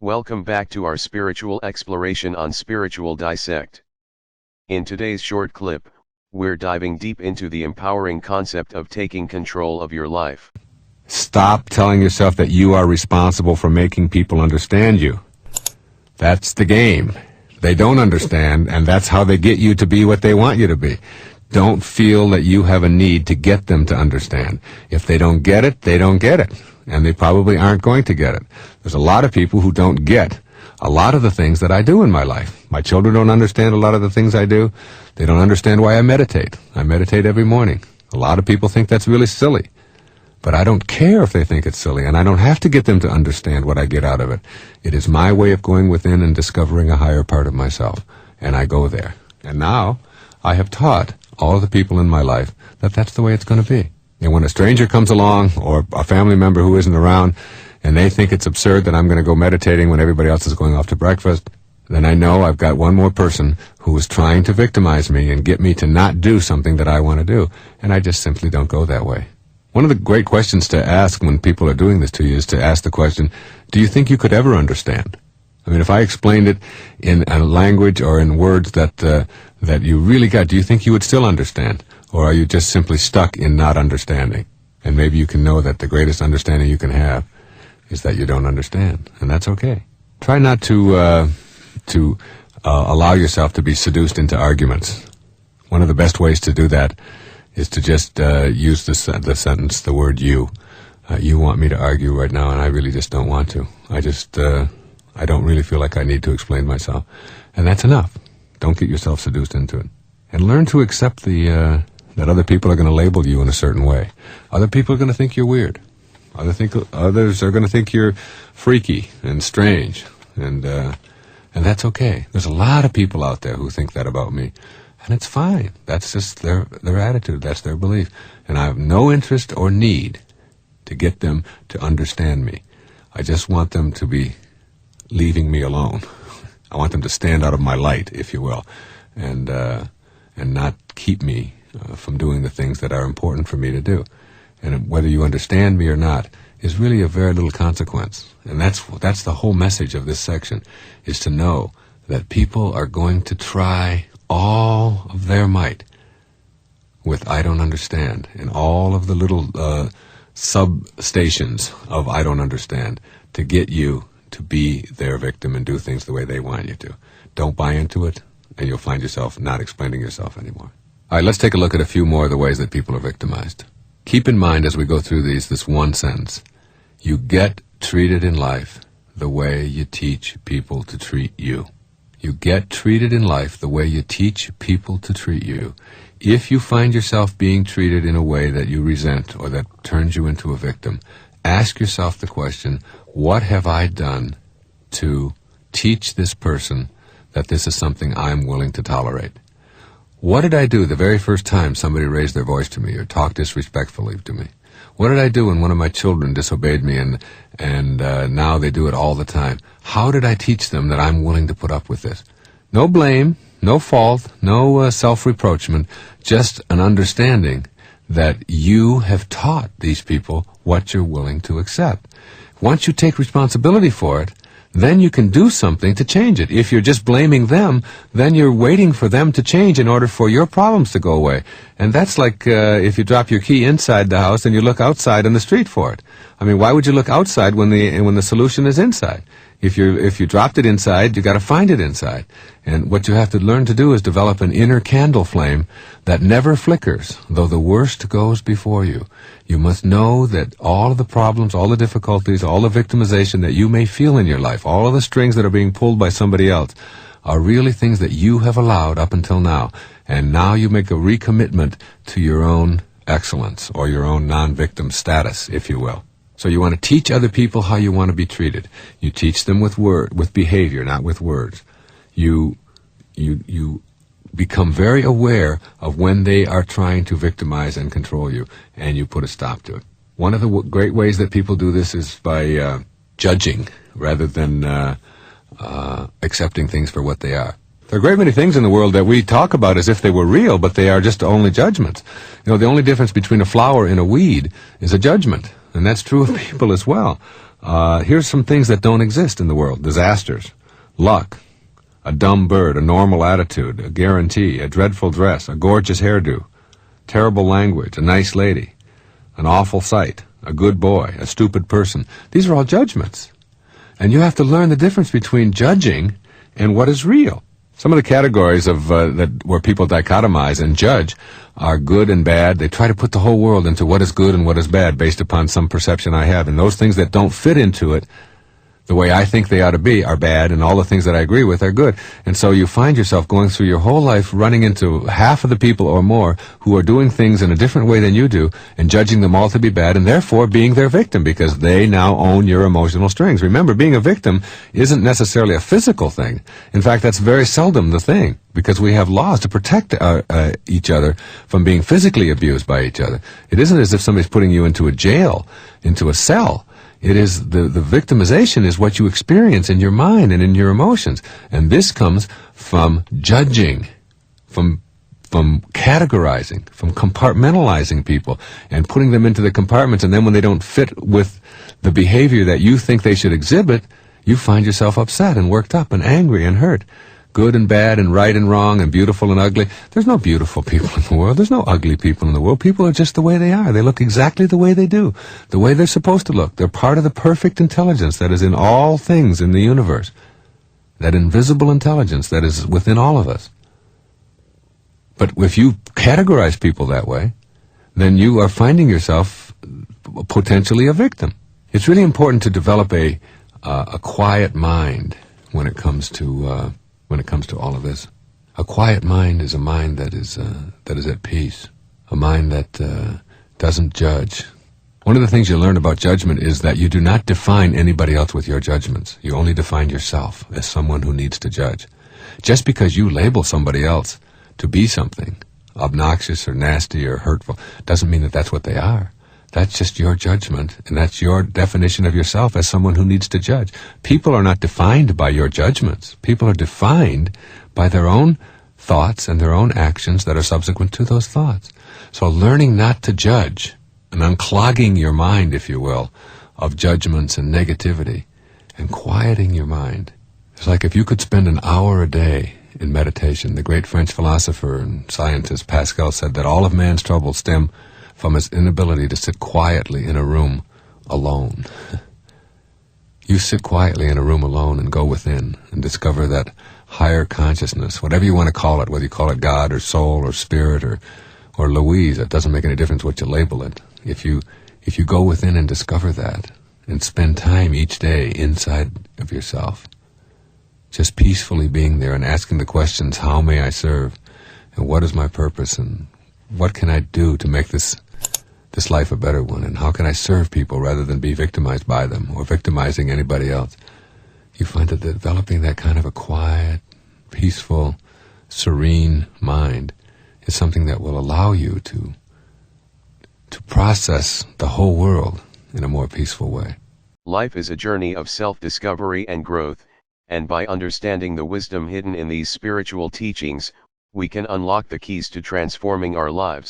Welcome back to our spiritual exploration on Spiritual Dissect. In today's short clip, we're diving deep into the empowering concept of taking control of your life. Stop telling yourself that you are responsible for making people understand you. That's the game. They don't understand, and that's how they get you to be what they want you to be. Don't feel that you have a need to get them to understand. If they don't get it, they don't get it. And they probably aren't going to get it. There's a lot of people who don't get a lot of the things that I do in my life. My children don't understand a lot of the things I do. They don't understand why I meditate. I meditate every morning. A lot of people think that's really silly. But I don't care if they think it's silly, and I don't have to get them to understand what I get out of it. It is my way of going within and discovering a higher part of myself, and I go there. And now I have taught all of the people in my life that that's the way it's going to be. And when a stranger comes along, or a family member who isn't around, and they think it's absurd that I'm going to go meditating when everybody else is going off to breakfast, then I know I've got one more person who is trying to victimize me and get me to not do something that I want to do. And I just simply don't go that way. One of the great questions to ask when people are doing this to you is to ask the question, do you think you could ever understand? I mean, if I explained it in a language or in words that you really got, do you think you would still understand? Or are you just simply stuck in not understanding? And maybe you can know that the greatest understanding you can have is that you don't understand, and that's okay. Try not to allow yourself to be seduced into arguments. One of the best ways to do that is to just use the sentence, the word you. You want me to argue right now, and I really just don't want to. I don't really feel like I need to explain myself. And that's enough. Don't get yourself seduced into it. And learn to accept that other people are going to label you in a certain way. Other people are going to think you're weird. Others are going to think you're freaky and strange. And that's okay. There's a lot of people out there who think that about me. And it's fine. That's just their attitude. That's their belief. And I have no interest or need to get them to understand me. I just want them to be leaving me alone. I want them to stand out of my light, if you will, and not keep me from doing the things that are important for me to do. And whether you understand me or not is really of very little consequence. And that's the whole message of this section, is to know that people are going to try all of their might with I don't understand, and all of the little substations of I don't understand to get you to be their victim and do things the way they want you to. Don't buy into it, and you'll find yourself not explaining yourself anymore. All right, let's take a look at a few more of the ways that people are victimized. Keep in mind as we go through this one sentence. You get treated in life the way you teach people to treat you. You get treated in life the way you teach people to treat you. If you find yourself being treated in a way that you resent or that turns you into a victim, ask yourself the question, what have I done to teach this person that this is something I'm willing to tolerate? What did I do the very first time somebody raised their voice to me or talked disrespectfully to me? What did I do when one of my children disobeyed me and now they do it all the time? How did I teach them that I'm willing to put up with this? No blame, no fault, no self-reproachment, just an understanding that you have taught these people what you're willing to accept. Once you take responsibility for it, then you can do something to change it. If you're just blaming them, then you're waiting for them to change in order for your problems to go away. And that's like if you drop your key inside the house and you look outside on the street for it. I mean, why would you look outside when the solution is inside? If you dropped it inside, you got to find it inside. And what you have to learn to do is develop an inner candle flame that never flickers, though the worst goes before you. You must know that all of the problems, all the difficulties, all the victimization that you may feel in your life, all of the strings that are being pulled by somebody else, are really things that you have allowed up until now. And now you make a recommitment to your own excellence, or your own non-victim status, if you will. So you want to teach other people how you want to be treated. You teach them with behavior, not with words. You become very aware of when they are trying to victimize and control you, and you put a stop to it. One of the great ways that people do this is by judging rather than accepting things for what they are. There are a great many things in the world that we talk about as if they were real, but they are just only judgments. You know, the only difference between a flower and a weed is a judgment. And that's true of people as well. Here's some things that don't exist in the world. Disasters, luck, a dumb bird, a normal attitude, a guarantee, a dreadful dress, a gorgeous hairdo, terrible language, a nice lady, an awful sight, a good boy, a stupid person. These are all judgments. And you have to learn the difference between judging and what is real. Some of the categories of where people dichotomize and judge are good and bad. They try to put the whole world into what is good and what is bad based upon some perception I have. And those things that don't fit into it the way I think they ought to be are bad, and all the things that I agree with are good. And so you find yourself going through your whole life running into half of the people or more who are doing things in a different way than you do and judging them all to be bad, and therefore being their victim because they now own your emotional strings. Remember, being a victim isn't necessarily a physical thing. In fact, that's very seldom the thing, because we have laws to protect each other from being physically abused by each other. It isn't as if somebody's putting you into a jail, into a cell. It is the victimization is what you experience in your mind and in your emotions. And this comes from judging, from categorizing, from compartmentalizing people and putting them into the compartments. And then when they don't fit with the behavior that you think they should exhibit, you find yourself upset and worked up and angry and hurt. Good and bad and right and wrong and beautiful and ugly. There's no beautiful people in the world. There's no ugly people in the world. People are just the way they are. They look exactly the way they do, the way they're supposed to look. They're part of the perfect intelligence that is in all things in the universe, that invisible intelligence that is within all of us. But if you categorize people that way, then you are finding yourself potentially a victim. It's really important to develop a quiet mind when it comes to all of this. A quiet mind is a mind that is at peace, a mind that doesn't judge. One of the things you learn about judgment is that you do not define anybody else with your judgments. You only define yourself as someone who needs to judge. Just because you label somebody else to be something obnoxious or nasty or hurtful doesn't mean that that's what they are. That's just your judgment, and that's your definition of yourself as someone who needs to judge. People are not defined by your judgments. People are defined by their own thoughts and their own actions that are subsequent to those thoughts. So learning not to judge and unclogging your mind, if you will, of judgments and negativity and quieting your mind. It's like if you could spend an hour a day in meditation. The great French philosopher and scientist Pascal said that all of man's troubles stem from his inability to sit quietly in a room alone. You sit quietly in a room alone and go within and discover that higher consciousness, whatever you want to call it, whether you call it God or soul or spirit or Louise, it doesn't make any difference what you label it. If you go within and discover that and spend time each day inside of yourself, just peacefully being there and asking the questions, how may I serve? And what is my purpose? And what can I do to make this life a better one? And how can I serve people rather than be victimized by them or victimizing anybody else? You find that developing that kind of a quiet, peaceful, serene mind is something that will allow you to process the whole world in a more peaceful way. Life is a journey of self-discovery and growth, and by understanding the wisdom hidden in these spiritual teachings, we can unlock the keys to transforming our lives.